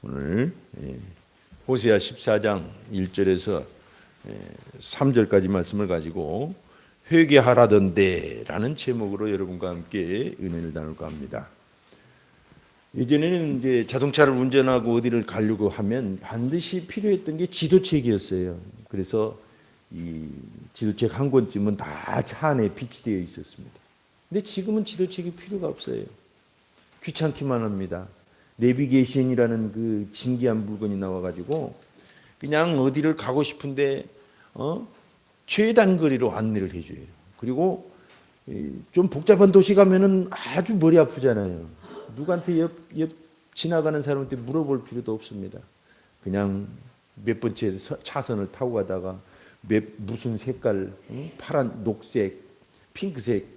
오늘 호세아 14장 1절에서 3절까지 말씀을 가지고 회개하라던데라는 제목으로 여러분과 함께 은혜를 나눌까 합니다. 예전에는 이제 자동차를 운전하고 어디를 가려고 하면 반드시 필요했던 게 지도책이었어요. 그래서 이 지도책 한 권쯤은 다 차 안에 비치되어 있었습니다. 근데 지금은 지도책이 필요가 없어요. 귀찮기만 합니다. 내비게이션이라는 그 신기한 물건이 나와가지고 그냥 어디를 가고 싶은데 최단거리로 안내를 해줘요. 그리고 좀 복잡한 도시 가면은 아주 머리 아프잖아요. 누구한테 옆 지나가는 사람한테 물어볼 필요도 없습니다. 그냥 몇 번째 차선을 타고 가다가 무슨 색깔, 파란, 녹색, 핑크색,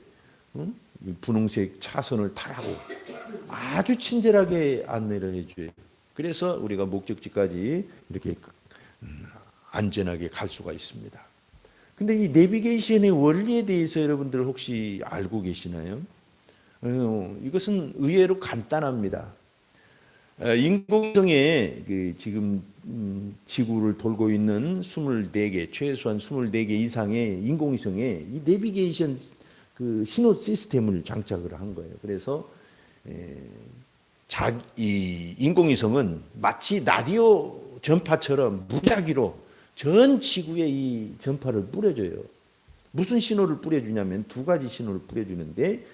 분홍색 차선을 타라고 아주 친절하게 안내를 해줘요. 그래서 우리가 목적지까지 이렇게 안전하게 갈 수가 있습니다. 근데 이 내비게이션의 원리에 대해서 여러분들 혹시 알고 계시나요? 이것은 의외로 간단합니다. 인공위성에 지금 지구를 돌고 있는 24개, 최소한 24개 이상의 인공위성에 이 내비게이션 그 신호 시스템을 장착을 한 거예요. 그래서 이 인공위성은 마치 라디오 전파처럼 무작위로 전 지구에 이 전파를 뿌려줘요. 무슨 신호를 뿌려주냐면 두 가지 신호를 뿌려주는데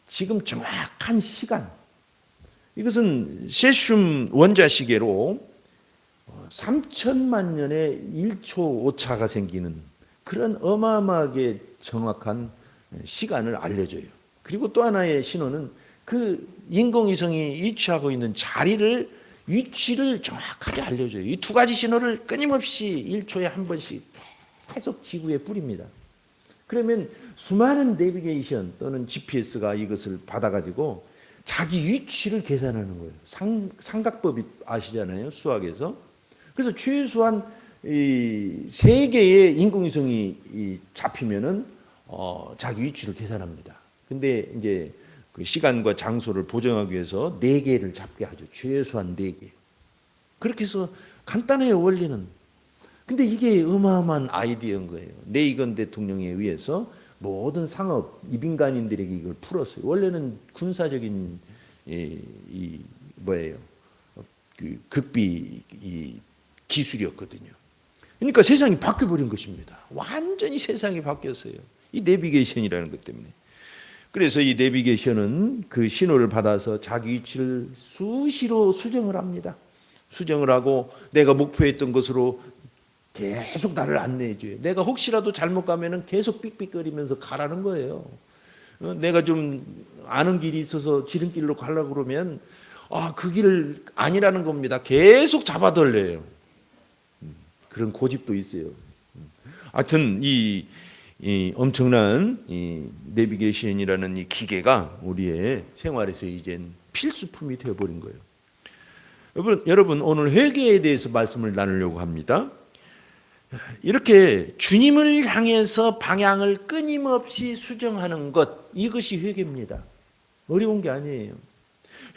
지금 정확한 시간, 이것은 세슘 원자시계로 3천만 년에 1초 오차가 생기는 그런 어마어마하게 정확한 시간을 알려줘요. 그리고 또 하나의 신호는 그 인공위성이 위치하고 있는 위치를 정확하게 알려줘요. 이 두 가지 신호를 끊임없이 1초에 한 번씩 계속 지구에 뿌립니다. 그러면 수많은 내비게이션 또는 GPS가 이것을 받아가지고 자기 위치를 계산하는 거예요. 삼각법이 아시잖아요, 수학에서. 그래서 최소한 이 3개의 인공위성이 잡히면은 자기 위치를 계산합니다. 근데 이제 그 시간과 장소를 보정하기 위해서 4개를 잡게 하죠. 최소한 4개. 그렇게 해서 간단해요, 원리는. 근데 이게 어마어마한 아이디어인 거예요. 레이건 대통령에 의해서 모든 상업, 민간인들에게 이걸 풀었어요. 원래는 군사적인 그 극비 기술이었거든요. 그러니까 세상이 바뀌어버린 것입니다. 완전히 세상이 바뀌었어요. 이 내비게이션이라는 것 때문에. 그래서 이 내비게이션은 그 신호를 받아서 자기 위치를 수시로 수정을 합니다. 수정을 하고 내가 목표했던 것으로 계속 나를 안내해 줘요. 내가 혹시라도 잘못 가면은 계속 삑삑거리면서 가라는 거예요. 내가 좀 아는 길이 있어서 지름길로 가려고 그러면 그 길 아니라는 겁니다. 계속 잡아들려요. 그런 고집도 있어요. 하여튼 이 엄청난 이 내비게이션이라는 이 기계가 우리의 생활에서 이젠 필수품이 되어버린 거예요. 여러분 오늘 회개에 대해서 말씀을 나누려고 합니다. 이렇게 주님을 향해서 방향을 끊임없이 수정하는 것, 이것이 회개입니다. 어려운 게 아니에요.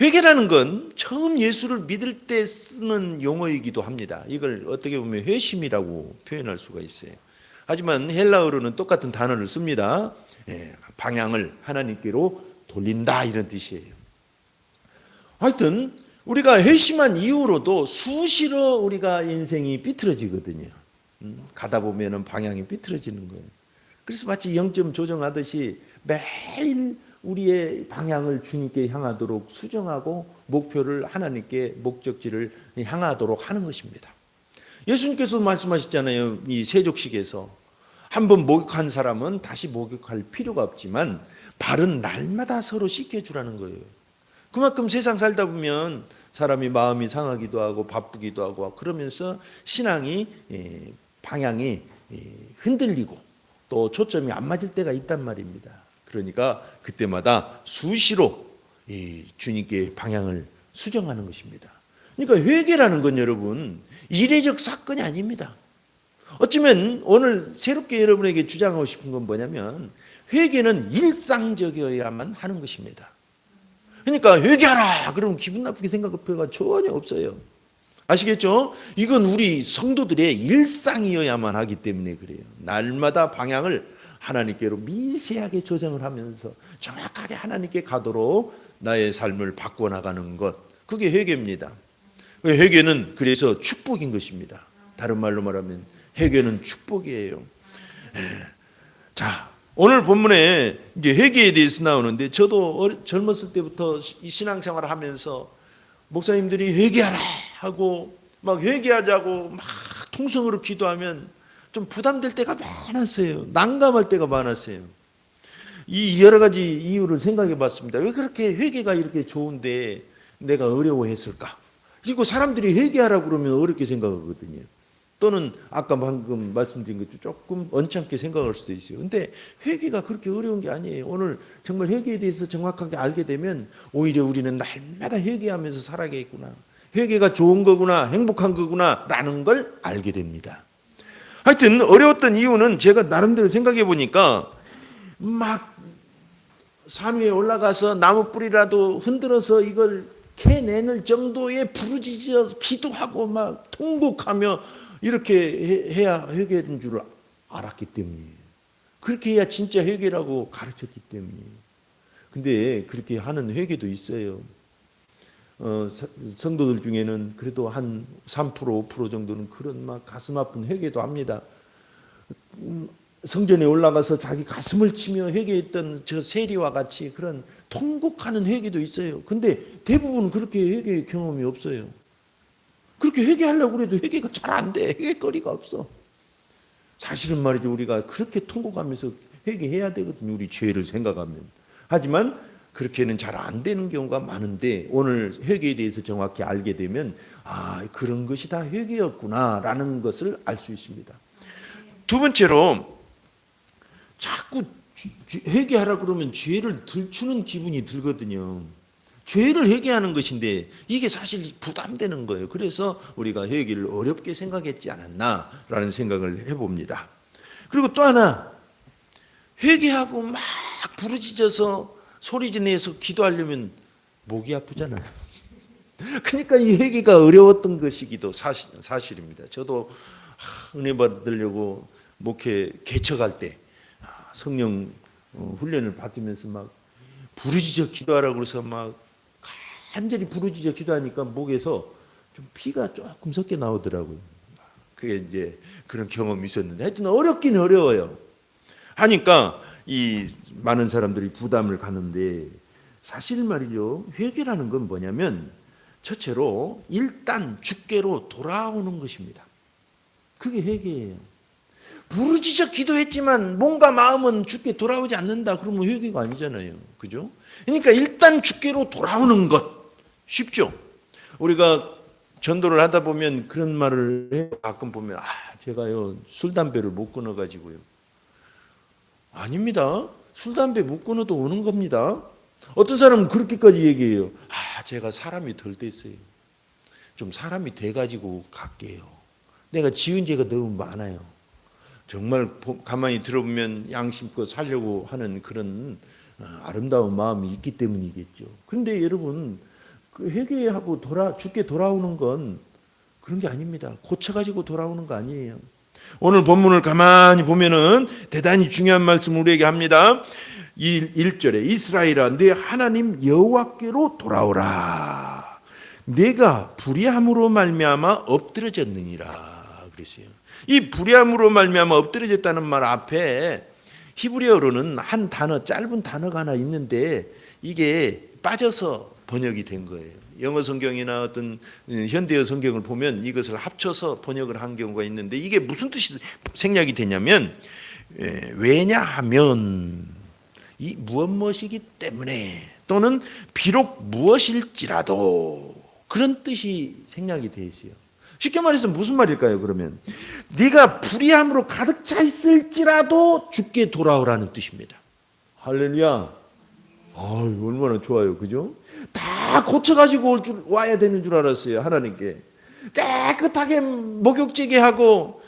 회개라는 건 처음 예수를 믿을 때 쓰는 용어이기도 합니다. 이걸 어떻게 보면 회심이라고 표현할 수가 있어요. 하지만 헬라어로는 똑같은 단어를 씁니다. 방향을 하나님께로 돌린다, 이런 뜻이에요. 하여튼 우리가 회심한 이후로도 수시로 우리가 인생이 삐뚤어지거든요. 가다 보면은 방향이 삐뚤어지는 거예요. 그래서 마치 0점 조정하듯이 매일 우리의 방향을 주님께 향하도록 수정하고 목표를 하나님께 목적지를 향하도록 하는 것입니다. 예수님께서 말씀하셨잖아요. 이 세족식에서 한번 목욕한 사람은 다시 목욕할 필요가 없지만 발은 날마다 서로 씻겨주라는 거예요. 그만큼 세상 살다 보면 사람이 마음이 상하기도 하고 바쁘기도 하고 그러면서 신앙이 방향이 흔들리고 또 초점이 안 맞을 때가 있단 말입니다. 그러니까 그때마다 수시로 주님께 방향을 수정하는 것입니다. 그러니까 회개라는 건 여러분 이례적 사건이 아닙니다. 어쩌면 오늘 새롭게 여러분에게 주장하고 싶은 건 뭐냐면 회개는 일상적이어야만 하는 것입니다. 그러니까 회개하라 그러면 기분 나쁘게 생각할 필요가 전혀 없어요. 아시겠죠? 이건 우리 성도들의 일상이어야만 하기 때문에 그래요. 날마다 방향을 하나님께로 미세하게 조정을 하면서 정확하게 하나님께 가도록 나의 삶을 바꿔나가는 것, 그게 회개입니다. 회개는 그래서 축복인 것입니다. 다른 말로 말하면 회개는 축복이에요. 자, 오늘 본문에 이제 회개에 대해서 나오는데, 저도 젊었을 때부터 이 신앙생활을 하면서 목사님들이 회개하라 하고 막 회개하자고 막 통성으로 기도하면 좀 부담될 때가 많았어요. 난감할 때가 많았어요. 이 여러 가지 이유를 생각해 봤습니다. 왜 그렇게 회개가 이렇게 좋은데 내가 어려워했을까? 그리고 사람들이 회개하라고 그러면 어렵게 생각하거든요. 또는 아까 방금 말씀드린 것처럼 조금 언짢게 생각할 수도 있어요. 근데 회개가 그렇게 어려운 게 아니에요. 오늘 정말 회개에 대해서 정확하게 알게 되면 오히려 우리는 날마다 회개하면서 살아가겠구나. 회개가 좋은 거구나, 행복한 거구나 라는 걸 알게 됩니다. 하여튼 어려웠던 이유는 제가 나름대로 생각해 보니까 막 산 위에 올라가서 나무 뿌리라도 흔들어서 이걸 캐내는 정도의 부르짖어 기도하고 막 통곡하며 이렇게 해야 회개인 줄 알았기 때문이에요. 그렇게 해야 진짜 회개라고 가르쳤기 때문이에요. 근데 그렇게 하는 회개도 있어요. 성도들 중에는 그래도 한 3%, 5% 정도는 그런 막 가슴 아픈 회개도 합니다. 성전에 올라가서 자기 가슴을 치며 회개했던 저 세리와 같이 그런 통곡하는 회개도 있어요. 근데 대부분 그렇게 회개 경험이 없어요. 그렇게 회개하려고 해도 회개가 잘 안 돼. 회개거리가 없어. 사실은 말이죠, 우리가 그렇게 통곡하면서 회개해야 되거든요. 우리 죄를 생각하면. 하지만 그렇게는 잘 안 되는 경우가 많은데, 오늘 회개에 대해서 정확히 알게 되면 그런 것이 다 회개였구나라는 것을 알 수 있습니다. 두 번째로, 자꾸 회개하라 그러면 죄를 들추는 기분이 들거든요. 죄를 회개하는 것인데 이게 사실 부담되는 거예요. 그래서 우리가 회개를 어렵게 생각했지 않았나라는 생각을 해봅니다. 그리고 또 하나, 회개하고 막 부르짖어서 소리내서 기도하려면 목이 아프잖아요. 그러니까 이 회개가 어려웠던 것이기도 사실입니다. 저도 은혜 받으려고 목회 개척할 때 성령 훈련을 받으면서 막 부르짖어 기도하라고 그래서 막 간절히 부르짖어 기도하니까 목에서 좀 피가 조금 섞여 나오더라고요. 그게 이제 그런 경험이 있었는데, 하여튼 어렵긴 어려워요. 하니까 이 많은 사람들이 부담을 가는데, 사실 말이죠, 회개라는 건 뭐냐면 첫째로 일단 주께로 돌아오는 것입니다. 그게 회개예요. 부르짖어 기도했지만 뭔가 마음은 주께 돌아오지 않는다 그러면 회개가 아니잖아요. 그죠? 그러니까 일단 주께로 돌아오는 것. 쉽죠? 우리가 전도를 하다 보면 그런 말을 해요. 가끔 보면 제가요 술 담배를 못 끊어 가지고요. 아닙니다. 술 담배 못 끊어도 오는 겁니다. 어떤 사람은 그렇게까지 얘기해요. 제가 사람이 덜 됐어요. 좀 사람이 돼 가지고 갈게요. 내가 지은 죄가 너무 많아요. 정말 가만히 들어보면 양심껏 살려고 하는 그런 아름다운 마음이 있기 때문이겠죠. 그런데 여러분, 그 회개하고 주께 돌아오는 건 그런 게 아닙니다. 고쳐가지고 돌아오는 거 아니에요. 오늘 본문을 가만히 보면은 대단히 중요한 말씀을 우리에게 합니다. 1절에 이스라엘아 내 하나님 여호와께로 돌아오라. 내가 불의함으로 말미암아 엎드러졌느니라 그랬어요. 이 불의함으로 말미암아 엎드러졌다는 말 앞에 히브리어로는 한 단어, 짧은 단어가 하나 있는데 이게 빠져서 번역이 된 거예요. 영어 성경이나 어떤 현대어 성경을 보면 이것을 합쳐서 번역을 한 경우가 있는데, 이게 무슨 뜻이 생략이 되냐면 왜냐하면 이 무엇이기 때문에, 또는 비록 무엇일지라도, 그런 뜻이 생략이 되어 있어요. 쉽게 말해서 무슨 말일까요? 그러면 네가 불의함으로 가득 차 있을지라도 주께 돌아오라는 뜻입니다. 할렐루야. 얼마나 좋아요, 그죠? 다 고쳐가지고 와야 되는 줄 알았어요. 하나님께 깨끗하게 목욕제게 하고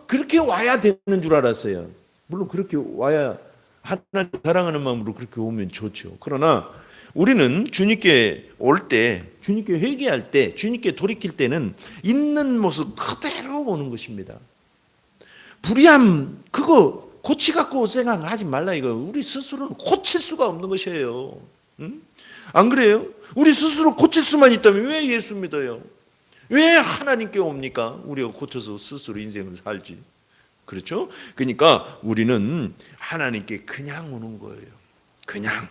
그렇게 와야 되는 줄 알았어요. 물론 그렇게 와야 하나님 사랑하는 마음으로 그렇게 오면 좋죠. 그러나 우리는 주님께 올 때, 주님께 회개할 때, 주님께 돌이킬 때는 있는 모습 그대로 오는 것입니다. 불의함 그거 고치갖고 생각하지 말라 이거. 우리 스스로는 고칠 수가 없는 것이에요. 응? 안 그래요? 우리 스스로 고칠 수만 있다면 왜 예수 믿어요? 왜 하나님께 옵니까? 우리가 고쳐서 스스로 인생을 살지. 그렇죠? 그러니까 우리는 하나님께 그냥 오는 거예요. 그냥.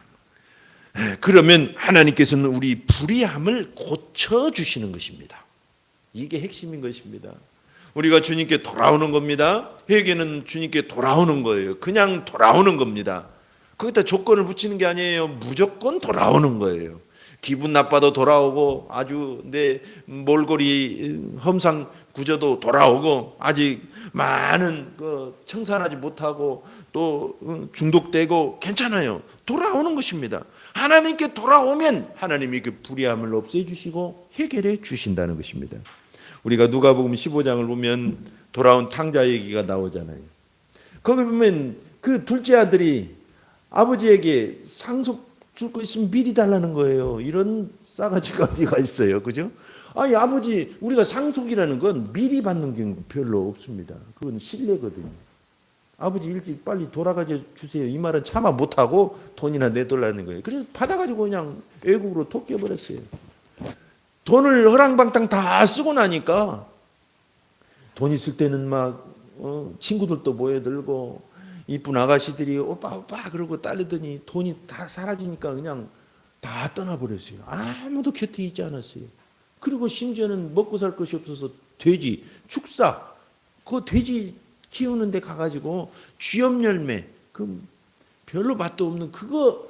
그러면 하나님께서는 우리 불의함을 고쳐주시는 것입니다. 이게 핵심인 것입니다. 우리가 주님께 돌아오는 겁니다. 회개는 주님께 돌아오는 거예요. 그냥 돌아오는 겁니다. 거기다 조건을 붙이는 게 아니에요. 무조건 돌아오는 거예요. 기분 나빠도 돌아오고, 아주 내 몰골이 험상 구조도 돌아오고, 아직 많은 청산하지 못하고 또 중독되고 괜찮아요. 돌아오는 것입니다. 하나님께 돌아오면 하나님이 그 불의함을 없애주시고 해결해 주신다는 것입니다. 우리가 누가복음 15장을 보면 돌아온 탕자 얘기가 나오잖아요. 거기 보면 그 둘째 아들이 아버지에게 상속 줄 거 있으면 미리 달라는 거예요. 이런 싸가지가 어디가 있어요. 그죠? 아니 아버지, 우리가 상속이라는 건 미리 받는 경우 별로 없습니다. 그건 신뢰거든요. 아버지 일찍 빨리 돌아가게 주세요. 이 말은 차마 못하고 돈이나 내달라는 거예요. 그래서 받아가지고 그냥 외국으로 토끼어버렸어요. 돈을 허랑방탕 다 쓰고 나니까 돈 있을 때는 막 친구들도 모여들고 이쁜 아가씨들이 오빠 오빠 그러고 딸리더니 돈이 다 사라지니까 그냥 다 떠나버렸어요. 아무도 곁에 있지 않았어요. 그리고 심지어는 먹고 살 것이 없어서 돼지, 축사, 그 돼지 키우는 데 가가지고 쥐염 열매, 그 별로 맛도 없는 그거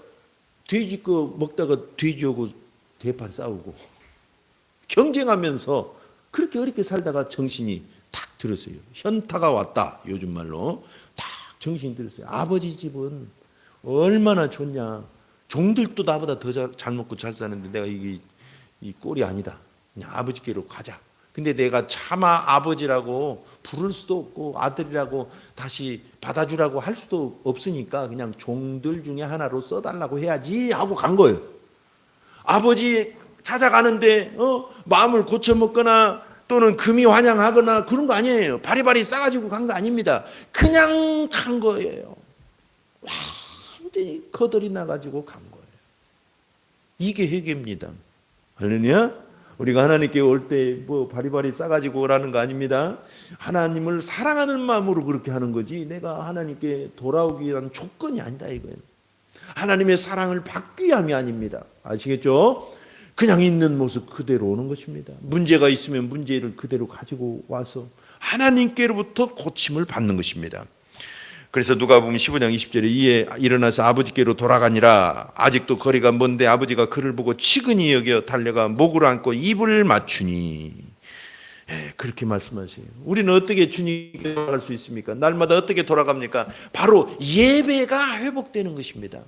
돼지 거 먹다가 돼지하고 대판 싸우고 경쟁하면서 그렇게 어렵게 살다가 정신이 탁 들었어요. 현타가 왔다. 요즘 말로 탁 정신이 들었어요. 아버지 집은 얼마나 좋냐. 종들도 나보다 더 잘 먹고 잘 사는데 내가 이 꼴이 아니다. 그냥 아버지께로 가자. 근데 내가 차마 아버지라고 부를 수도 없고 아들이라고 다시 받아주라고 할 수도 없으니까 그냥 종들 중에 하나로 써달라고 해야지 하고 간 거예요. 아버지 찾아가는데 마음을 고쳐먹거나 또는 금이 환영하거나 그런 거 아니에요. 바리바리 싸가지고 간 거 아닙니다. 그냥 간 거예요. 완전히 거덜이 나가지고 간 거예요. 이게 회개입니다. 할렐루야. 우리가 하나님께 올 때 뭐 바리바리 싸가지고 오라는 거 아닙니다. 하나님을 사랑하는 마음으로 그렇게 하는 거지 내가 하나님께 돌아오기 위한 조건이 아니다 이거예요. 하나님의 사랑을 받기 위함이 아닙니다. 아시겠죠? 그냥 있는 모습 그대로 오는 것입니다. 문제가 있으면 문제를 그대로 가지고 와서 하나님께로부터 고침을 받는 것입니다. 그래서 누가복음 15장 20절에 이에 일어나서 아버지께로 돌아가니라. 아직도 거리가 먼데 아버지가 그를 보고 치근히 여겨 달려가 목을 안고 입을 맞추니. 그렇게 말씀하세요. 우리는 어떻게 주님께 돌아갈 수 있습니까? 날마다 어떻게 돌아갑니까? 바로 예배가 회복되는 것입니다.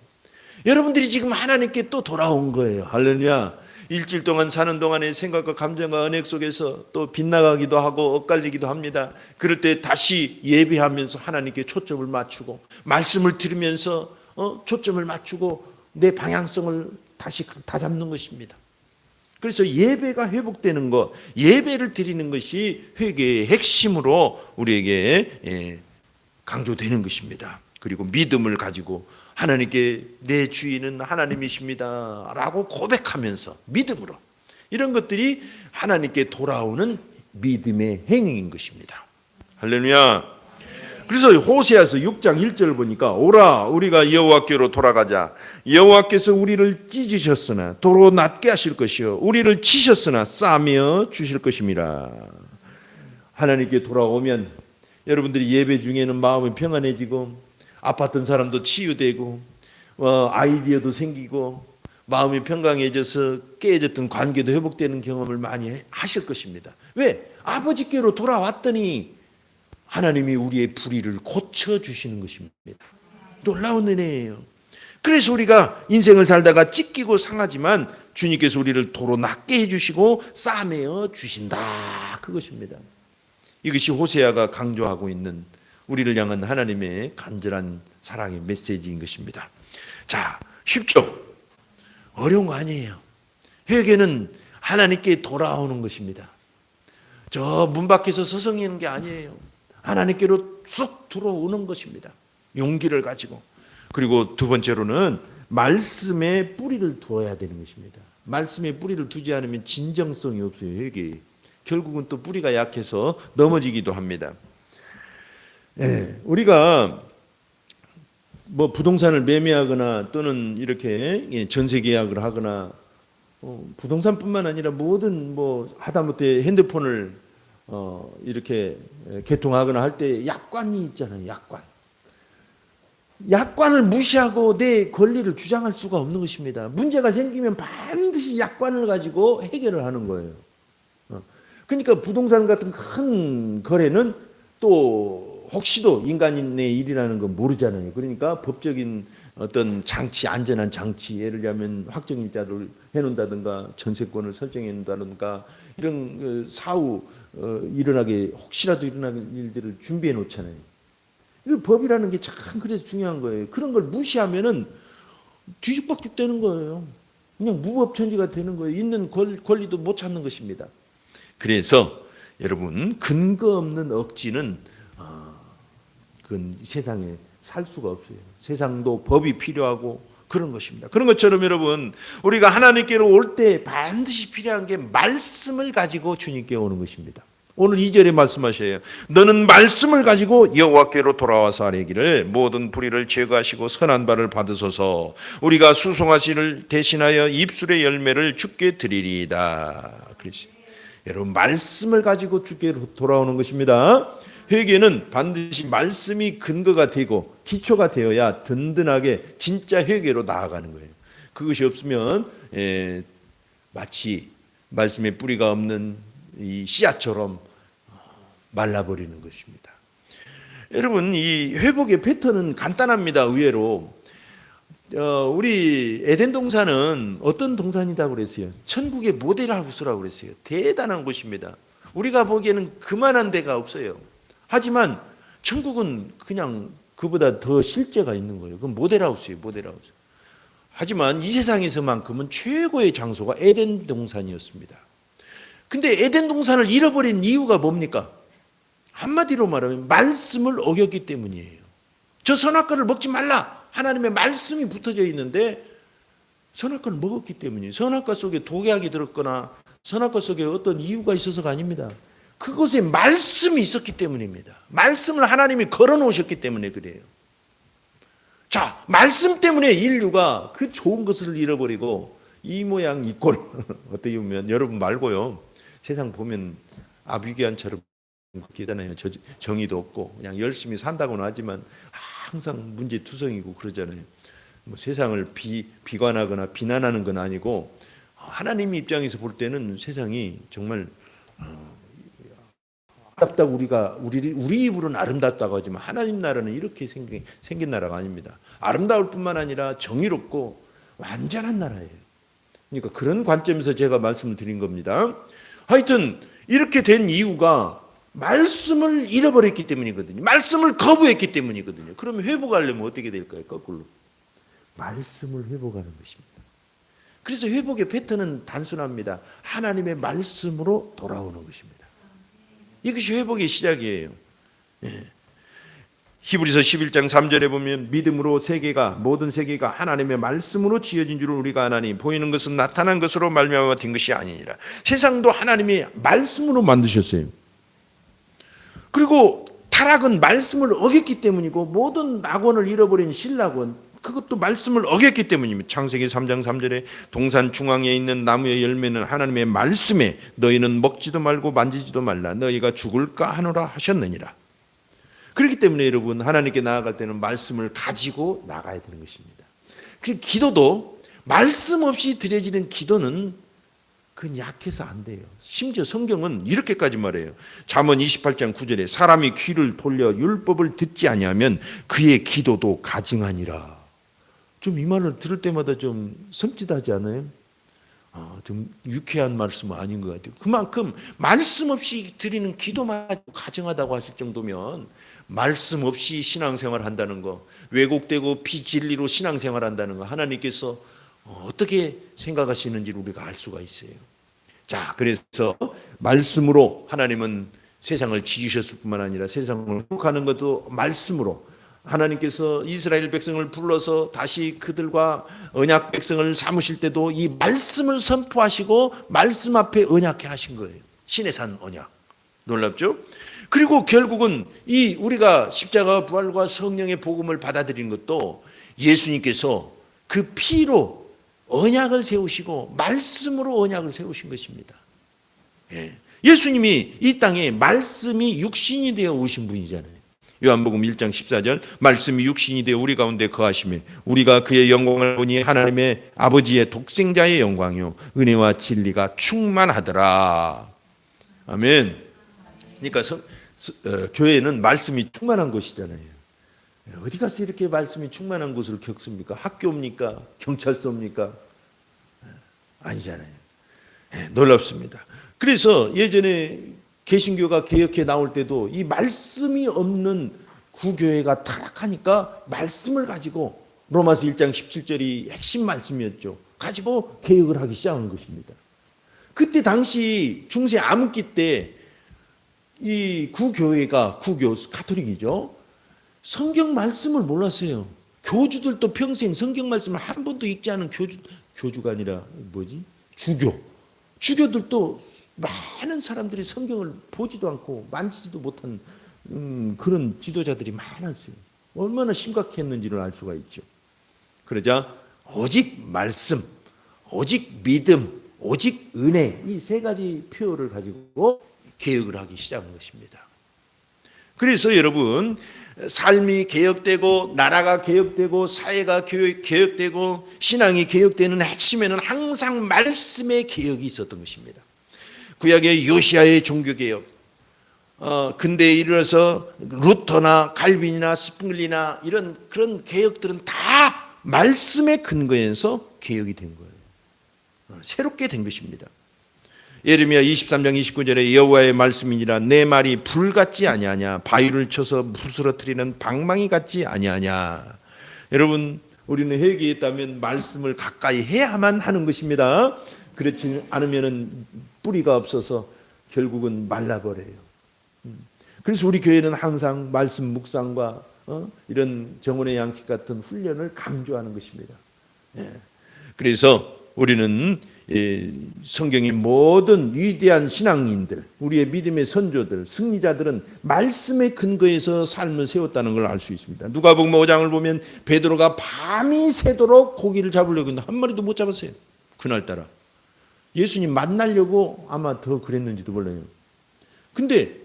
여러분들이 지금 하나님께 또 돌아온 거예요. 할렐루야. 일주일 동안 사는 동안에 생각과 감정과 언약 속에서 또 빗나가기도 하고 엇갈리기도 합니다. 그럴 때 다시 예배하면서 하나님께 초점을 맞추고 말씀을 들으면서 초점을 맞추고 내 방향성을 다시 다잡는 것입니다. 그래서 예배가 회복되는 것, 예배를 드리는 것이 회개의 핵심으로 우리에게 강조되는 것입니다. 그리고 믿음을 가지고 하나님께 내 주인은 하나님이십니다 라고 고백하면서 믿음으로 이런 것들이 하나님께 돌아오는 믿음의 행위인 것입니다. 할렐루야. 그래서 호세아서 6장 1절 보니까 오라 우리가 여호와께로 돌아가자. 여호와께서 우리를 찢으셨으나 도로 낮게 하실 것이요 우리를 치셨으나 싸며 주실 것임이라. 하나님께 돌아오면 여러분들이 예배 중에는 마음이 평안해지고 아팠던 사람도 치유되고 아이디어도 생기고 마음이 평강해져서 깨졌던 관계도 회복되는 경험을 많이 하실 것입니다. 왜? 아버지께로 돌아왔더니 하나님이 우리의 불의를 고쳐주시는 것입니다. 놀라운 은혜예요. 그래서 우리가 인생을 살다가 찢기고 상하지만 주님께서 우리를 도로 낫게 해주시고 싸매어 주신다. 그것입니다. 이것이 호세아가 강조하고 있는 우리를 향한 하나님의 간절한 사랑의 메시지인 것입니다. 자, 쉽죠? 어려운 거 아니에요. 회개는 하나님께 돌아오는 것입니다. 저 문 밖에서 서성이는 게 아니에요. 하나님께로 쑥 들어오는 것입니다. 용기를 가지고. 그리고 두 번째로는 말씀에 뿌리를 두어야 되는 것입니다. 말씀에 뿌리를 두지 않으면 진정성이 없어요. 회개. 결국은 또 뿌리가 약해서 넘어지기도 합니다. 우리가 뭐 부동산을 매매하거나 또는 이렇게 전세 계약을 하거나 부동산뿐만 아니라 모든 뭐 하다못해 핸드폰을 이렇게 개통하거나 할 때 약관이 있잖아요. 약관을 무시하고 내 권리를 주장할 수가 없는 것입니다. 문제가 생기면 반드시 약관을 가지고 해결을 하는 거예요. 그러니까 부동산 같은 큰 거래는 또 혹시도 인간의 일이라는 건 모르잖아요. 그러니까 법적인 어떤 장치, 안전한 장치, 예를 들면 확정일자를 해놓는다든가 전세권을 설정해 놓는다든가 이런 사후 일어나게 혹시라도 일어날 일들을 준비해 놓잖아요. 이 법이라는 게 참 그래서 중요한 거예요. 그런 걸 무시하면은 뒤죽박죽 되는 거예요. 그냥 무법천지가 되는 거예요. 있는 권리도 못 찾는 것입니다. 그래서 여러분 근거 없는 억지는 그건 세상에 살 수가 없어요. 세상도 법이 필요하고 그런 것입니다. 그런 것처럼 여러분 우리가 하나님께로 올 때 반드시 필요한 게 말씀을 가지고 주님께 오는 것입니다. 오늘 2절에 말씀하셔요. 너는 말씀을 가지고 여호와께로 돌아와서 아뢰기를 모든 불의를 제거하시고 선한 바를 받으소서. 우리가 수송하시를 대신하여 입술의 열매를 주께 드리리이다. 그렇지. 여러분 말씀을 가지고 주께 돌아오는 것입니다. 회개는 반드시 말씀이 근거가 되고 기초가 되어야 든든하게 진짜 회개로 나아가는 거예요. 그것이 없으면 마치 말씀에 뿌리가 없는 이 씨앗처럼 말라버리는 것입니다. 여러분 이 회복의 패턴은 간단합니다. 의외로 우리 에덴 동산은 어떤 동산이라고 그랬어요? 천국의 모델하우스라고 그랬어요. 대단한 곳입니다. 우리가 보기에는 그만한 데가 없어요. 하지만 천국은 그냥 그보다 더 실제가 있는 거예요. 그건 모델하우스예요. 모델하우스. 하지만 이 세상에서만큼은 최고의 장소가 에덴 동산이었습니다. 근데 에덴 동산을 잃어버린 이유가 뭡니까? 한마디로 말하면 말씀을 어겼기 때문이에요. 저 선악과를 먹지 말라. 하나님의 말씀이 붙어져 있는데 선악과를 먹었기 때문이에요. 선악과 속에 독약이 들었거나 선악과 속에 어떤 이유가 있어서가 아닙니다. 그것에 말씀이 있었기 때문입니다. 말씀을 하나님이 걸어 놓으셨기 때문에 그래요. 자, 말씀 때문에 인류가 그 좋은 것을 잃어버리고 이 모양 이 꼴 어떻게 보면 여러분 말고요. 세상 보면 아비규환처럼 계잖아요. 정의도 없고 그냥 열심히 산다고는 하지만 항상 문제투성이고 그러잖아요. 뭐 세상을 비관하거나 비난하는 건 아니고 하나님 입장에서 볼 때는 세상이 정말 아름답다고 우리 입으로는 아름답다고 하지만 하나님 나라는 이렇게 생긴 나라가 아닙니다. 아름다울 뿐만 아니라 정의롭고 완전한 나라예요. 그러니까 그런 관점에서 제가 말씀을 드린 겁니다. 하여튼 이렇게 된 이유가 말씀을 잃어버렸기 때문이거든요. 말씀을 거부했기 때문이거든요. 그러면 회복하려면 어떻게 될까요? 거꾸로 말씀을 회복하는 것입니다. 그래서 회복의 패턴은 단순합니다. 하나님의 말씀으로 돌아오는 것입니다. 이것이 회복의 시작이에요. 히브리서 11장 3절에 보면 믿음으로 모든 세계가 하나님의 말씀으로 지어진 줄을 우리가 아나니 보이는 것은 나타난 것으로 말미암아 된 것이 아니니라. 세상도 하나님의 말씀으로 만드셨어요. 그리고 타락은 말씀을 어겼기 때문이고 모든 낙원을 잃어버린 신락원 그것도 말씀을 어겼기 때문입니다. 창세기 3장 3절에 동산 중앙에 있는 나무의 열매는 하나님의 말씀에 너희는 먹지도 말고 만지지도 말라 너희가 죽을까 하노라 하셨느니라. 그렇기 때문에 여러분 하나님께 나아갈 때는 말씀을 가지고 나가야 되는 것입니다. 그 기도도 말씀 없이 드려지는 기도는 그건 약해서 안 돼요. 심지어 성경은 이렇게까지 말해요. 잠언 28장 9절에 사람이 귀를 돌려 율법을 듣지 아니하면 그의 기도도 가증하니라. 좀 이 말을 들을 때마다 좀 섬찟하지 않아요? 좀 유쾌한 말씀은 아닌 것 같아요. 그만큼 말씀 없이 드리는 기도만 가증하다고 하실 정도면 말씀 없이 신앙생활 한다는 거, 왜곡되고 비진리로 신앙생활 한다는 거 하나님께서 어떻게 생각하시는지를 우리가 알 수가 있어요. 자, 그래서 말씀으로 하나님은 세상을 지으셨을 뿐만 아니라 세상을 회복하는 것도 말씀으로, 하나님께서 이스라엘 백성을 불러서 다시 그들과 언약 백성을 삼으실 때도 이 말씀을 선포하시고 말씀 앞에 언약해 하신 거예요. 신의 산 언약. 놀랍죠? 그리고 결국은 이 우리가 십자가 부활과 성령의 복음을 받아들이는 것도 예수님께서 그 피로 언약을 세우시고 말씀으로 언약을 세우신 것입니다. 예수님이 이 땅에 말씀이 육신이 되어 오신 분이잖아요. 요한복음 1장 14절, 말씀이 육신이 되어 우리 가운데 거하시며 우리가 그의 영광을 보니 하나님의 아버지의 독생자의 영광이요 은혜와 진리가 충만하더라. 아멘. 그러니까 교회는 말씀이 충만한 곳이잖아요. 어디 가서 이렇게 말씀이 충만한 곳을 겪습니까? 학교입니까? 경찰서입니까? 아니잖아요. 놀랍습니다. 그래서 예전에 개신교가 개혁해 나올 때도 이 말씀이 없는 구교회가 타락하니까 말씀을 가지고, 로마서 1장 17절이 핵심 말씀이었죠, 가지고 개혁을 하기 시작한 것입니다. 그때 당시 중세 암흑기 때 이 구교회가, 구교 카톨릭이죠, 성경 말씀을 몰랐어요. 교주들도 평생 성경 말씀을 한 번도 읽지 않은 교주가 아니라 주교들도 많은 사람들이 성경을 보지도 않고 만지지도 못한 그런 지도자들이 많았어요. 얼마나 심각했는지를 알 수가 있죠. 그러자 오직 말씀, 오직 믿음, 오직 은혜, 이 세 가지 표현을 가지고 개혁을 하기 시작한 것입니다. 그래서 여러분, 삶이 개혁되고 나라가 개혁되고 사회가 개혁되고 신앙이 개혁되는 핵심에는 항상 말씀의 개혁이 있었던 것입니다. 구약의 요시아의 종교개혁, 근대에 이르러서 루터나 칼빈이나 스핑글리나 이런 그런 개혁들은 다 말씀의 근거에서 개혁이 된 거예요. 새롭게 된 것입니다. 예레미야 23장 29절에 여호와의 말씀이니라 내 말이 불 같지 아니하냐 바위를 쳐서 부스러뜨리는 방망이 같지 아니하냐. 여러분, 우리는 회개했다면 말씀을 가까이 해야만 하는 것입니다. 그렇지 않으면 뿌리가 없어서 결국은 말라버려요. 그래서 우리 교회는 항상 말씀 묵상과 이런 정원의 양식 같은 훈련을 강조하는 것입니다. 그래서 우리는 성경의 모든 위대한 신앙인들, 우리의 믿음의 선조들, 승리자들은 말씀의 근거에서 삶을 세웠다는 걸 알 수 있습니다. 누가복음 5장을 보면 베드로가 밤이 새도록 고기를 잡으려고 했는데 한 마리도 못 잡았어요. 그날따라 예수님 만나려고 아마 더 그랬는지도 몰라요. 근데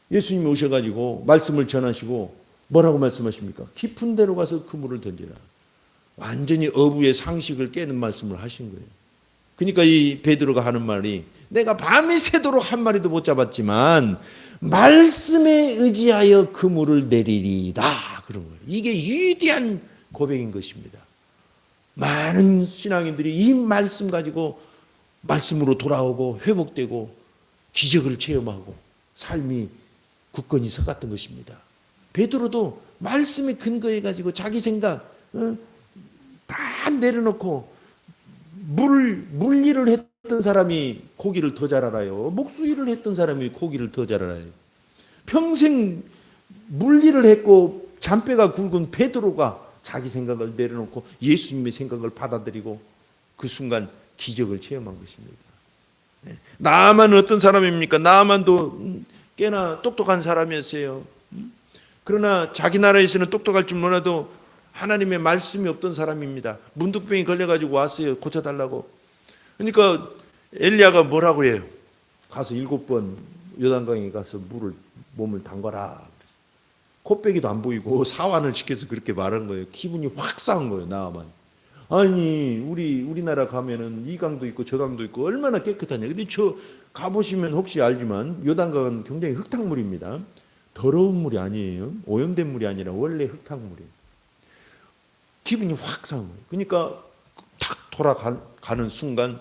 예수님이 오셔가지고 말씀을 전하시고 뭐라고 말씀하십니까? 깊은 데로 가서 그물을 던지라. 완전히 어부의 상식을 깨는 말씀을 하신 거예요. 그러니까 이 베드로가 하는 말이, 내가 밤이 새도록 한 마리도 못 잡았지만 말씀에 의지하여 그물을 내리리다, 그런 거예요. 이게 위대한 고백인 것입니다. 많은 신앙인들이 이 말씀 가지고 말씀으로 돌아오고 회복되고 기적을 체험하고 삶이 굳건히 서갔던 것입니다. 베드로도 말씀에 근거해 가지고 자기 생각 다 내려놓고 물일을 했던 사람이 고기를 더 잘 알아요. 목수일을 했던 사람이 고기를 더 잘 알아요. 평생 물일을 했고 잔뼈가 굵은 베드로가 자기 생각을 내려놓고 예수님의 생각을 받아들이고 그 순간 기적을 체험한 것입니다. 나아만은 어떤 사람입니까? 나아만도 꽤나 똑똑한 사람이었어요. 그러나 자기 나라에서는 똑똑할 줄 몰라도 하나님의 말씀이 없던 사람입니다. 문둥병이 걸려가지고 왔어요. 고쳐달라고. 그러니까 엘리야가 뭐라고 해요? 가서 7번 요단강에 가서 몸을 담가라. 코빼기도 안 보이고 사환을 시켜서 그렇게 말한 거예요. 기분이 확 상한 거예요. 나만. 아니 우리나라 가면은 이 강도 있고 저 강도 있고 얼마나 깨끗하냐. 근데 저 가보시면 혹시 알지만 요단강은 굉장히 흙탕물입니다. 더러운 물이 아니에요. 오염된 물이 아니라 원래 흙탕물이에요. 기분이 확 상한 거예요. 그러니까 탁 돌아가는 순간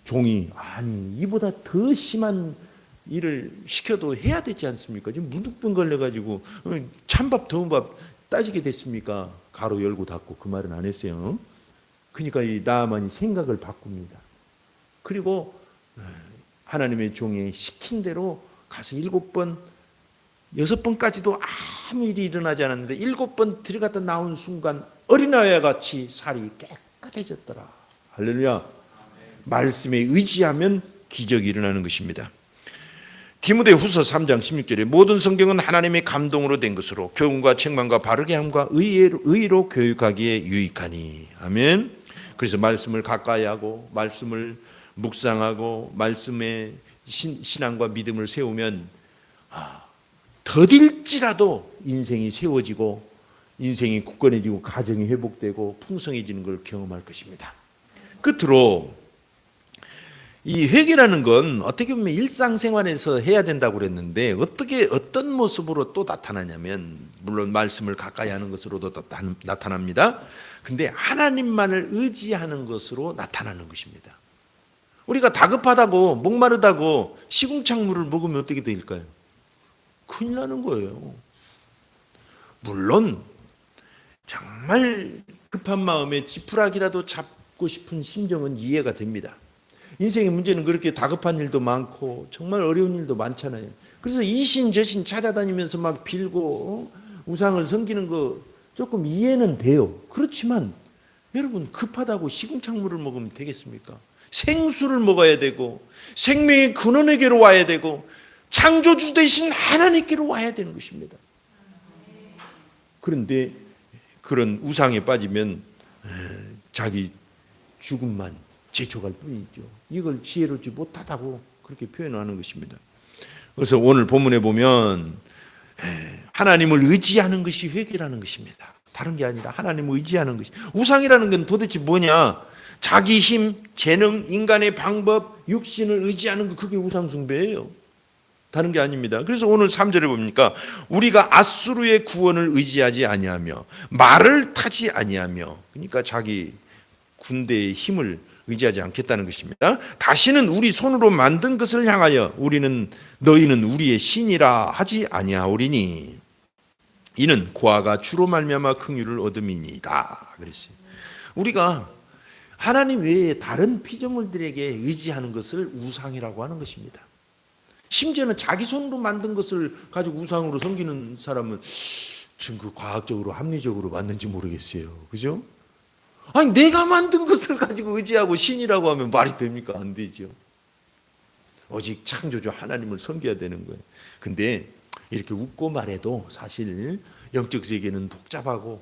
종이, 아니 이보다 더 심한 일을 시켜도 해야 되지 않습니까? 지금 문득병 걸려가지고 찬밥 더운 밥 따지게 됐습니까? 가로 열고 닫고 그 말은 안 했어요. 그러니까 이 나아만이 생각을 바꿉니다. 그리고 하나님의 종이 시킨 대로 가서 7번, 6번까지도 아무 일이 일어나지 않았는데 7번 들어갔다 나온 순간 어린아이와 같이 살이 깨끗해졌더라. 할렐루야. 말씀에 의지하면 기적이 일어나는 것입니다. 디모데후서 3장 16절에 모든 성경은 하나님의 감동으로 된 것으로 교훈과 책망과 바르게 함과 의로 교육하기에 유익하니. 아멘. 그래서 말씀을 가까이 하고 말씀을 묵상하고 말씀에 신앙과 믿음을 세우면 더딜지라도 인생이 세워지고 인생이 굳건해지고 가정이 회복되고 풍성해지는 걸 경험할 것입니다. 끝으로 이 회개라는 건 어떻게 보면 일상생활에서 해야 된다고 그랬는데 어떤 모습으로 또 나타나냐면 물론 말씀을 가까이 하는 것으로도 나타납니다. 근데 하나님만을 의지하는 것으로 나타나는 것입니다. 우리가 다급하다고 목마르다고 시궁창물을 먹으면 어떻게 될까요? 큰일 나는 거예요. 물론 정말 급한 마음에 지푸라기라도 잡고 싶은 심정은 이해가 됩니다. 인생의 문제는 그렇게 다급한 일도 많고 정말 어려운 일도 많잖아요. 그래서 이신 저신 찾아다니면서 막 빌고 우상을 섬기는 거 조금 이해는 돼요. 그렇지만 여러분 급하다고 시궁창물을 먹으면 되겠습니까? 생수를 먹어야 되고 생명의 근원에게로 와야 되고 창조주 되신 하나님께로 와야 되는 것입니다. 그런데 그런 우상에 빠지면 자기 죽음만 재촉할 뿐이죠. 이걸 지혜롭지 못하다고 그렇게 표현하는 것입니다. 그래서 오늘 본문에 보면 하나님을 의지하는 것이 회개라는 것입니다. 다른 게 아니라 하나님을 의지하는 것이. 우상이라는 건 도대체 뭐냐? 자기 힘, 재능, 인간의 방법, 육신을 의지하는 거, 그게 우상 숭배예요. 다른 게 아닙니다. 그래서 오늘 3절에 보니까 우리가 앗수르의 구원을 의지하지 아니하며 말을 타지 아니하며, 그러니까 자기 군대의 힘을 의지하지 않겠다는 것입니다. 다시는 우리 손으로 만든 것을 향하여 너희는 우리의 신이라 하지 아니하오리니 이는 고아가 주로 말미암아 긍휼을 얻음이니이다. 그랬어요. 우리가 하나님 외에 다른 피조물들에게 의지하는 것을 우상이라고 하는 것입니다. 심지어는 자기 손으로 만든 것을 가지고 우상으로 섬기는 사람은 지금 그 과학적으로 합리적으로 맞는지 모르겠어요. 그죠? 아니 내가 만든 것을 가지고 의지하고 신이라고 하면 말이 됩니까? 안 되죠. 오직 창조주 하나님을 섬겨야 되는 거예요. 근데 이렇게 웃고 말해도 사실 영적 세계는 복잡하고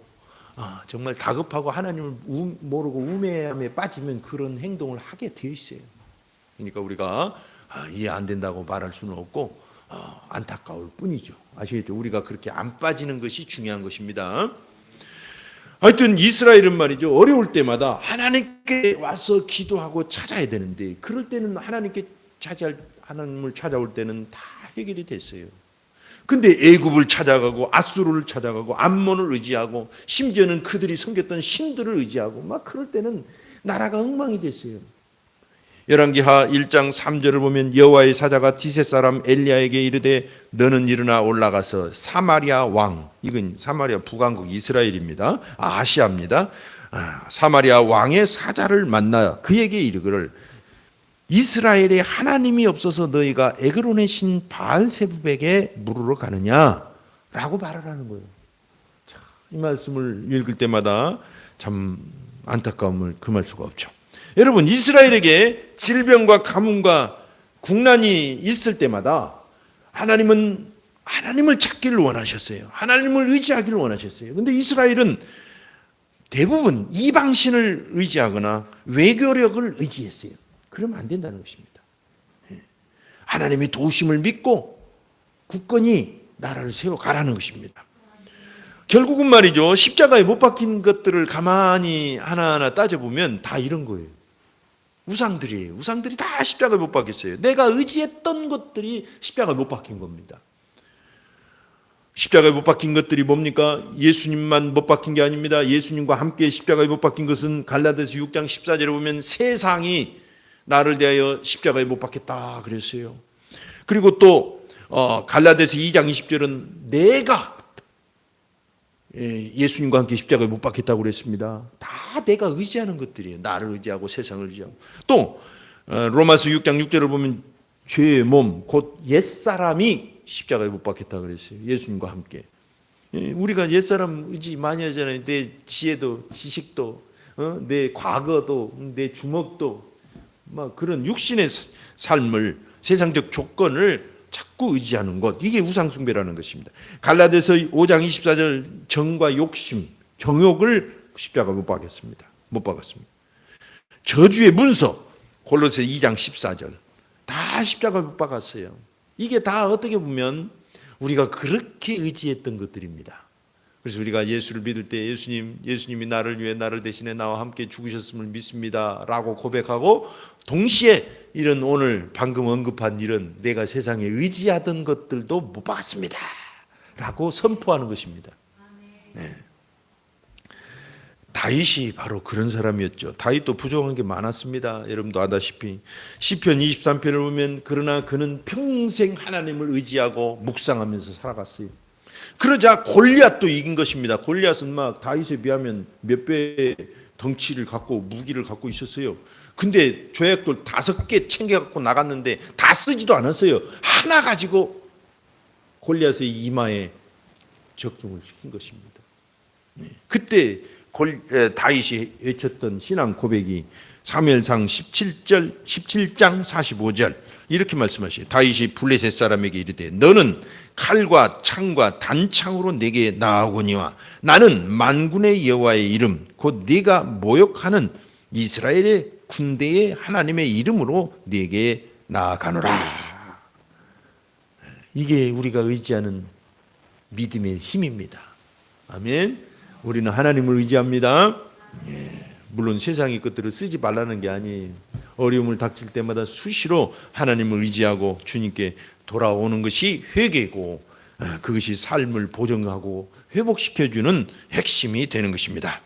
정말 다급하고 하나님을 모르고 우매함에 빠지면 그런 행동을 하게 되어 있어요. 그러니까 우리가 이해 안 된다고 말할 수는 없고 안타까울 뿐이죠. 아시겠죠? 우리가 그렇게 안 빠지는 것이 중요한 것입니다. 하여튼 이스라엘은 말이죠, 어려울 때마다 하나님께 와서 기도하고 찾아야 되는데 그럴 때는 하나님을 찾아올 때는 다 해결이 됐어요. 근데 애굽을 찾아가고 앗수르를 찾아가고 암몬을 의지하고 심지어는 그들이 섬겼던 신들을 의지하고 막 그럴 때는 나라가 엉망이 됐어요. 열왕기하 1장 3절을 보면 여호와의 사자가 디셋 사람 엘리야에게 이르되 너는 일어나 올라가서 사마리아 왕, 이건 사마리아 북왕국 이스라엘입니다. 아시아입니다. 사마리아 왕의 사자를 만나 그에게 이르기를 이스라엘에 하나님이 없어서 너희가 에그론의 신 바알세붑에게 물으러 가느냐라고 말을 하는 거예요. 자, 이 말씀을 읽을 때마다 참 안타까움을 금할 수가 없죠. 여러분, 이스라엘에게 질병과 가뭄과 국난이 있을 때마다 하나님은 하나님을 찾기를 원하셨어요. 하나님을 의지하기를 원하셨어요. 그런데 이스라엘은 대부분 이방신을 의지하거나 외교력을 의지했어요. 그러면 안 된다는 것입니다. 하나님의 도우심을 믿고 굳건히 나라를 세워가라는 것입니다. 결국은 말이죠, 십자가에 못 박힌 것들을 가만히 하나하나 따져보면 다 이런 거예요. 우상들이에요. 우상들이 다 십자가에 못 박혔어요. 내가 의지했던 것들이 십자가에 못 박힌 겁니다. 십자가에 못 박힌 것들이 뭡니까? 예수님만 못 박힌 게 아닙니다. 예수님과 함께 십자가에 못 박힌 것은 갈라디아서 6장 14절에 보면 세상이 나를 대하여 십자가에 못 박혔다 그랬어요. 그리고 또 갈라디아서 2장 20절은 내가 예수님과 함께 십자가에 못 박혔다고 그랬습니다. 다 내가 의지하는 것들이에요. 나를 의지하고 세상을 의지하고. 또 로마서 6장 6절을 보면 죄의 몸 곧 옛사람이 십자가에 못 박혔다고 그랬어요. 예수님과 함께. 우리가 옛사람 의지 많이 하잖아요. 내 지혜도 지식도 내 과거도 내 주먹도 막 그런 육신의 삶을 세상적 조건을 자꾸 의지하는 것, 이게 우상숭배라는 것입니다. 갈라디아서 5장 24절 정과 욕심, 정욕을 십자가에 못 박았습니다. 저주의 문서 골로새 2장 14절 다 십자가에 못 박았어요. 이게 다 어떻게 보면 우리가 그렇게 의지했던 것들입니다. 그래서 우리가 예수를 믿을 때 예수님이 나를 위해 나를 대신해 나와 함께 죽으셨음을 믿습니다 라고 고백하고 동시에 이런 오늘 방금 언급한 이런 내가 세상에 의지하던 것들도 못 박았습니다 라고 선포하는 것입니다. 네. 다윗이 바로 그런 사람이었죠. 다윗도 부족한 게 많았습니다. 여러분도 아다시피 시편 23편을 보면 그러나 그는 평생 하나님을 의지하고 묵상하면서 살아갔어요. 그러자 골리앗도 이긴 것입니다. 골리앗은 막 다윗에 비하면 몇 배의 덩치를 갖고 무기를 갖고 있었어요. 근데 조약돌 5개 챙겨 갖고 나갔는데 다 쓰지도 않았어요. 하나 가지고 골리앗의 이마에 적중을 시킨 것입니다. 그때 다윗이 외쳤던 신앙 고백이 사무엘상 17장 45절 이렇게 말씀하시요. 다윗이 블레셋 사람에게 이르되 너는 칼과 창과 단창으로 내게 나아오거니와 나는 만군의 여호와의 이름 곧 네가 모욕하는 이스라엘의 군대의 하나님의 이름으로 네게 나아가노라. 이게 우리가 의지하는 믿음의 힘입니다. 아멘. 우리는 하나님을 의지합니다. 물론 세상의 것들을 쓰지 말라는 게 아니에요. 어려움을 닥칠 때마다 수시로 하나님을 의지하고 주님께 돌아오는 것이 회개고 그것이 삶을 보정하고 회복시켜주는 핵심이 되는 것입니다.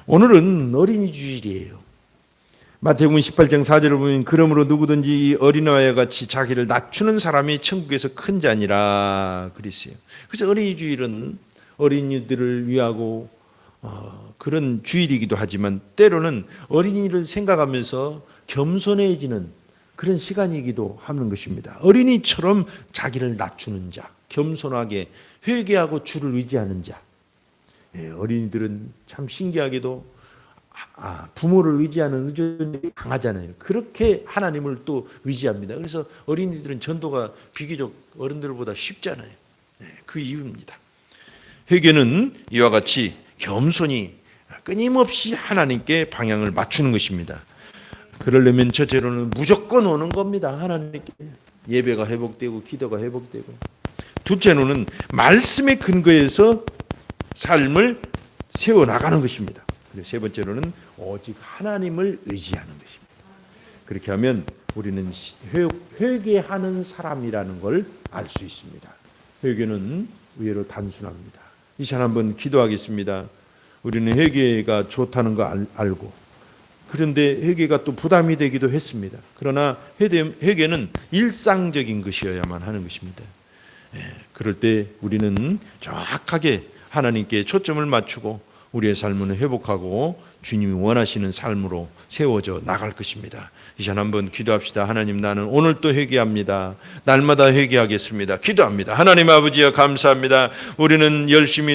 오늘은 어린이 주일이에요. 마태복음 18장 4절을 보면 그러므로 누구든지 이 어린아이와 같이 자기를 낮추는 사람이 천국에서 큰 자니라 그랬어요. 그래서 어린이 주일은 어린이들을 위하고 그런 주일이기도 하지만 때로는 어린이를 생각하면서 겸손해지는 그런 시간이기도 하는 것입니다. 어린이처럼 자기를 낮추는 자, 겸손하게 회개하고 주를 의지하는 자. 어린이들은 참 신기하게도 부모를 의지하는 의존이 강하잖아요. 그렇게 하나님을 또 의지합니다. 그래서 어린이들은 전도가 비교적 어른들보다 쉽잖아요. 그 이유입니다. 회개는 이와 같이 겸손히 끊임없이 하나님께 방향을 맞추는 것입니다. 그러려면 첫째로는 무조건 오는 겁니다. 하나님께 예배가 회복되고 기도가 회복되고, 둘째로는 말씀의 근거에서 삶을 세워나가는 것입니다. 그리고 세 번째로는 오직 하나님을 의지하는 것입니다. 그렇게 하면 우리는 회개하는 사람이라는 걸 알 수 있습니다. 회개는 의외로 단순합니다. 이 시간 한번 기도하겠습니다. 우리는 회개가 좋다는 거 알고, 그런데 회개가 또 부담이 되기도 했습니다. 그러나 회개는 일상적인 것이어야만 하는 것입니다. 그럴 때 우리는 정확하게 하나님께 초점을 맞추고 우리의 삶은 회복하고 주님이 원하시는 삶으로 세워져 나갈 것입니다. 이 시간 한번 기도합시다. 하나님, 나는 오늘 또 회개합니다. 날마다 회개하겠습니다. 기도합니다. 하나님 아버지여, 감사합니다. 우리는 열심히